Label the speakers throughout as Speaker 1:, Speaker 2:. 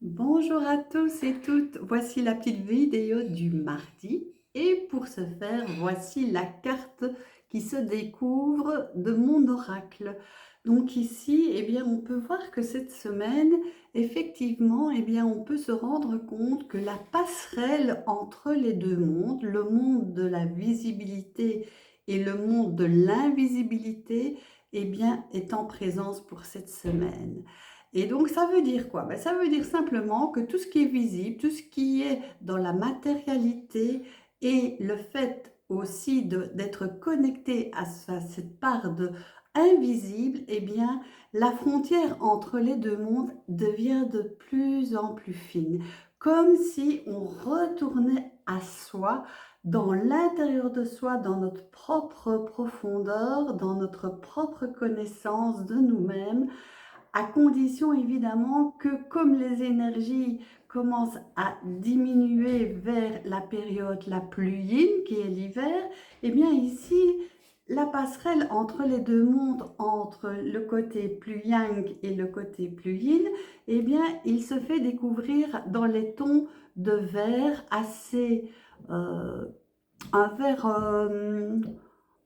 Speaker 1: Bonjour à tous et toutes, voici la petite vidéo du mardi et pour ce faire, voici la carte qui se découvre de mon oracle. Donc ici, on peut voir que cette semaine, effectivement, on peut se rendre compte que la passerelle entre les deux mondes, le monde de la visibilité et le monde de l'invisibilité, est en présence pour cette semaine. Et donc, ça veut dire quoi? Ça veut dire simplement que tout ce qui est visible, tout ce qui est dans la matérialité et le fait aussi d'être connecté à cette part de invisible, la frontière entre les deux mondes devient de plus en plus fine. Comme si on retournait à soi, dans l'intérieur de soi, dans notre propre profondeur, dans notre propre connaissance de nous-mêmes, à condition évidemment que comme les énergies commencent à diminuer vers la période la plus yin, qui est l'hiver, ici, la passerelle entre les deux mondes, entre le côté plus yang et le côté plus yin, il se fait découvrir dans les tons de vert assez... un vert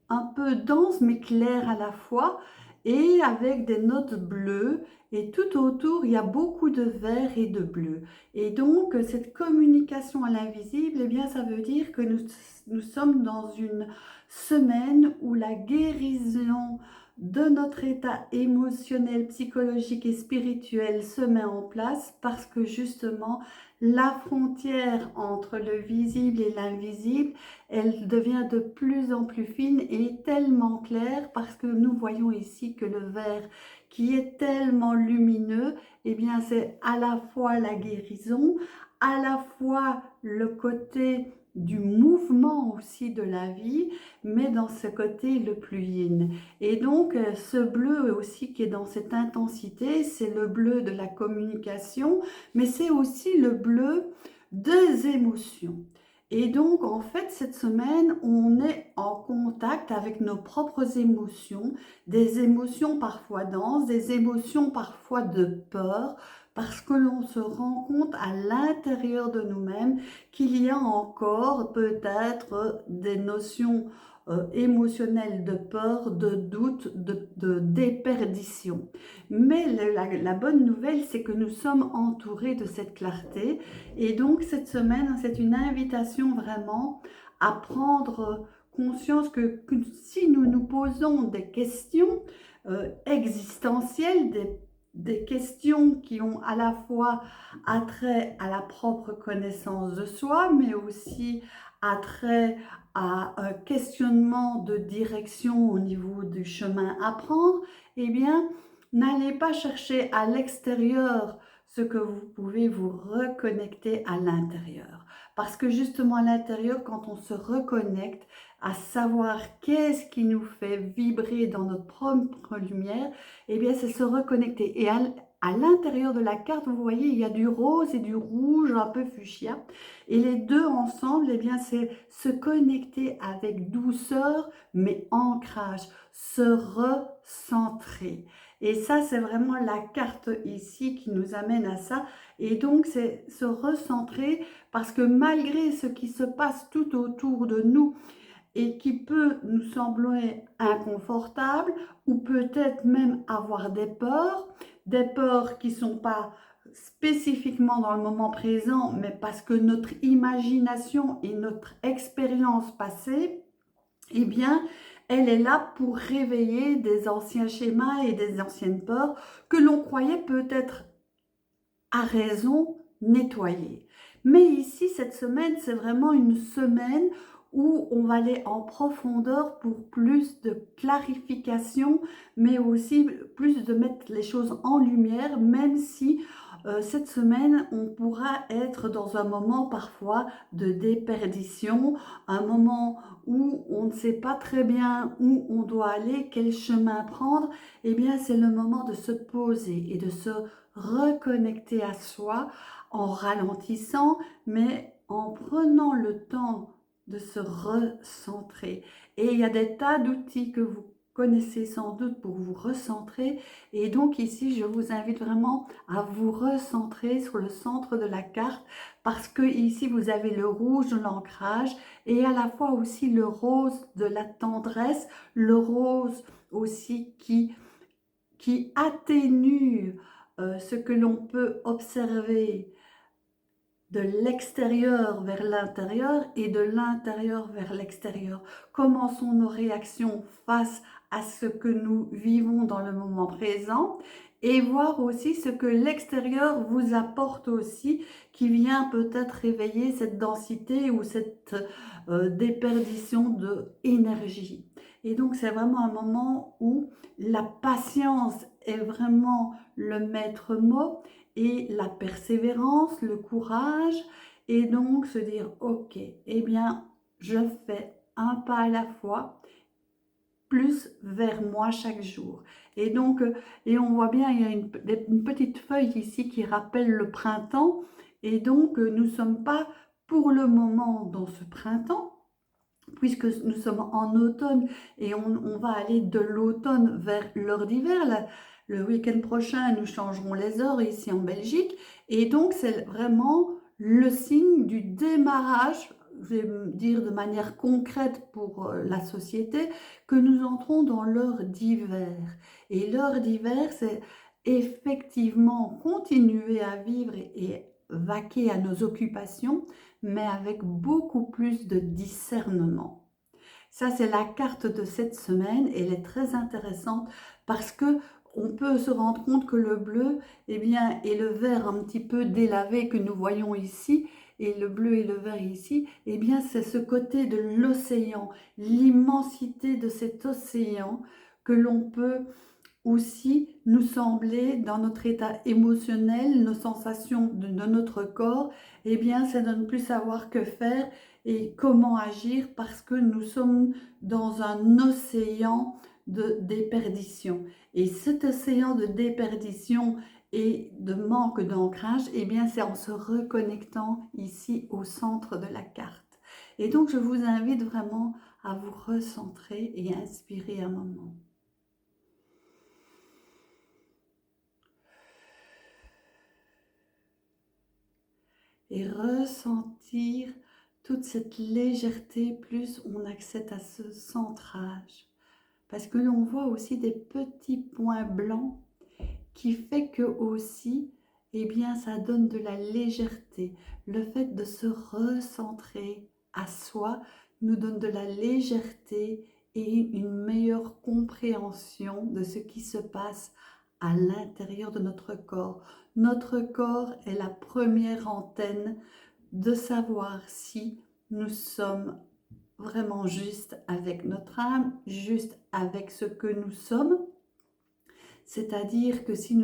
Speaker 1: un peu dense mais clair à la fois et avec des notes bleues, et tout autour il y a beaucoup de vert et de bleu, et donc cette communication à l'invisible, ça veut dire que nous sommes dans une semaine où la guérison de notre état émotionnel, psychologique et spirituel se met en place, parce que justement la frontière entre le visible et l'invisible, elle devient de plus en plus fine et tellement claire, parce que nous voyons ici que le vert qui est tellement lumineux, c'est à la fois la guérison, à la fois le côté du mouvement aussi de la vie, mais dans ce côté le plus yin. Et donc ce bleu aussi qui est dans cette intensité, c'est le bleu de la communication, mais c'est aussi le bleu des émotions. Et donc, en fait, cette semaine, on est en contact avec nos propres émotions, des émotions parfois denses, des émotions parfois de peur, parce que l'on se rend compte à l'intérieur de nous-mêmes qu'il y a encore peut-être des notions émotionnelles de peur, de doute, de déperdition. Mais la bonne nouvelle, c'est que nous sommes entourés de cette clarté, et donc cette semaine, c'est une invitation vraiment à prendre conscience que si nous nous posons des questions existentielles, des questions qui ont à la fois attrait à la propre connaissance de soi, mais aussi attrait à un questionnement de direction au niveau du chemin à prendre, n'allez pas chercher à l'extérieur ce que vous pouvez vous reconnecter à l'intérieur. Parce que justement à l'intérieur, quand on se reconnecte à savoir qu'est-ce qui nous fait vibrer dans notre propre lumière, c'est se reconnecter. Et à l'intérieur de la carte, vous voyez, il y a du rose et du rouge un peu fuchsia. Et les deux ensemble, c'est se connecter avec douceur, mais ancrage, se recentrer. Et ça, c'est vraiment la carte ici qui nous amène à ça. Et donc, c'est se recentrer, parce que malgré ce qui se passe tout autour de nous et qui peut nous sembler inconfortable, ou peut-être même avoir des peurs qui ne sont pas spécifiquement dans le moment présent, mais parce que notre imagination et notre expérience passée, elle est là pour réveiller des anciens schémas et des anciennes peurs que l'on croyait peut-être à raison nettoyer. Mais ici, cette semaine, c'est vraiment une semaine où on va aller en profondeur pour plus de clarification, mais aussi plus de mettre les choses en lumière, même si cette semaine, on pourra être dans un moment parfois de déperdition, un moment où on ne sait pas très bien où on doit aller, quel chemin prendre. C'est le moment de se poser et de se reconnecter à soi en ralentissant, mais en prenant le temps de se recentrer. Et il y a des tas d'outils que vous connaissez sans doute pour vous recentrer. Et donc ici, je vous invite vraiment à vous recentrer sur le centre de la carte parce que ici, vous avez le rouge de l'ancrage et à la fois aussi le rose de la tendresse, le rose aussi qui atténue ce que l'on peut observer de l'extérieur vers l'intérieur et de l'intérieur vers l'extérieur. Comment sont nos réactions face à ce que nous vivons dans le moment présent et voir aussi ce que l'extérieur vous apporte aussi qui vient peut-être réveiller cette densité ou cette déperdition d'énergie. Et donc c'est vraiment un moment où la patience est vraiment le maître mot et la persévérance, le courage, et donc se dire, ok, eh bien, je fais un pas à la fois, plus vers moi chaque jour. Et donc, et on voit bien, il y a une petite feuille ici qui rappelle le printemps, et donc nous ne sommes pas pour le moment dans ce printemps, puisque nous sommes en automne et on va aller de l'automne vers l'heure d'hiver. Le week-end prochain, nous changerons les heures ici en Belgique. Et donc, c'est vraiment le signe du démarrage, je vais me dire de manière concrète pour la société, que nous entrons dans l'heure d'hiver. Et l'heure d'hiver, c'est effectivement continuer à vivre et vaquer à nos occupations, mais avec beaucoup plus de discernement. Ça, c'est la carte de cette semaine et elle est très intéressante parce que on peut se rendre compte que le bleu, eh bien, et le vert un petit peu délavé que nous voyons ici, et le bleu et le vert ici, eh bien, c'est ce côté de l'océan, l'immensité de cet océan que l'on peut aussi nous sembler dans notre état émotionnel, nos sensations de notre corps, eh bien c'est de ne plus savoir que faire et comment agir parce que nous sommes dans un océan de déperdition. Et cet océan de déperdition et de manque d'ancrage, eh bien c'est en se reconnectant ici au centre de la carte. Et donc je vous invite vraiment à vous recentrer et inspirer un moment. Et ressentir toute cette légèreté plus on accède à ce centrage. Parce que l'on voit aussi des petits points blancs qui fait que aussi, eh bien, ça donne de la légèreté. Le fait de se recentrer à soi nous donne de la légèreté et une meilleure compréhension de ce qui se passe à l'intérieur de notre corps. Notre corps est la première antenne de savoir si nous sommes vraiment juste avec notre âme, juste avec ce que nous sommes. C'est-à-dire que si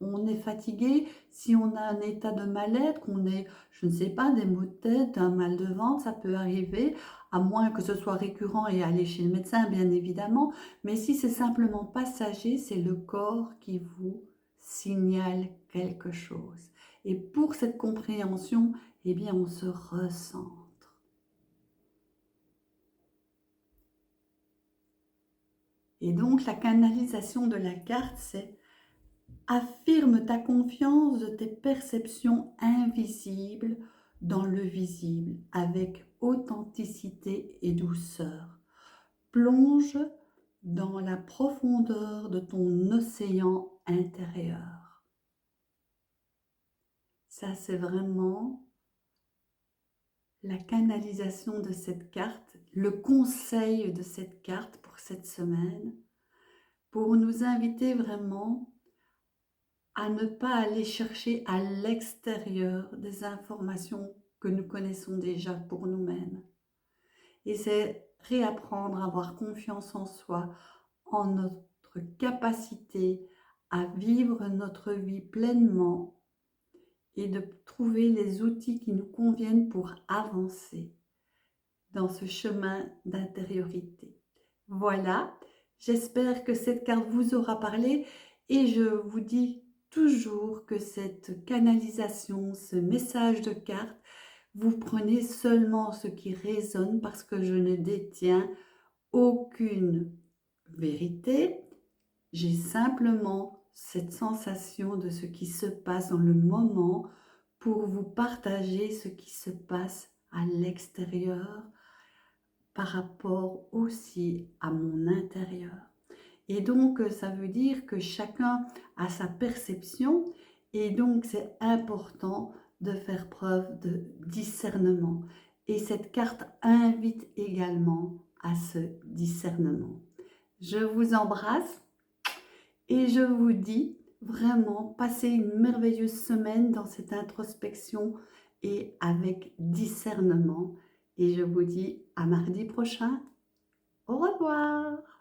Speaker 1: on est fatigué, si on a un état de mal-être, qu'on est, je ne sais pas, des maux de tête, un mal de ventre, ça peut arriver, à moins que ce soit récurrent et aller chez le médecin, bien évidemment. Mais si c'est simplement passager, c'est le corps qui vous signale quelque chose. Et pour cette compréhension, eh bien, on se ressent. Et donc, la canalisation de la carte, c'est affirme ta confiance de tes perceptions invisibles dans le visible avec authenticité et douceur. Plonge dans la profondeur de ton océan intérieur. Ça, c'est vraiment la canalisation de cette carte, le conseil de cette carte pour cette semaine, pour nous inviter vraiment à ne pas aller chercher à l'extérieur des informations que nous connaissons déjà pour nous-mêmes. Et c'est réapprendre à avoir confiance en soi, en notre capacité à vivre notre vie pleinement et de trouver les outils qui nous conviennent pour avancer dans ce chemin d'intériorité. Voilà, j'espère que cette carte vous aura parlé et je vous dis toujours que cette canalisation, ce message de carte, vous prenez seulement ce qui résonne parce que je ne détiens aucune vérité, j'ai simplement cette sensation de ce qui se passe dans le moment pour vous partager ce qui se passe à l'extérieur par rapport aussi à mon intérieur. Et donc, ça veut dire que chacun a sa perception et donc c'est important de faire preuve de discernement. Et cette carte invite également à ce discernement. Je vous embrasse et je vous dis vraiment, passez une merveilleuse semaine dans cette introspection et avec discernement. Et je vous dis à mardi prochain. Au revoir.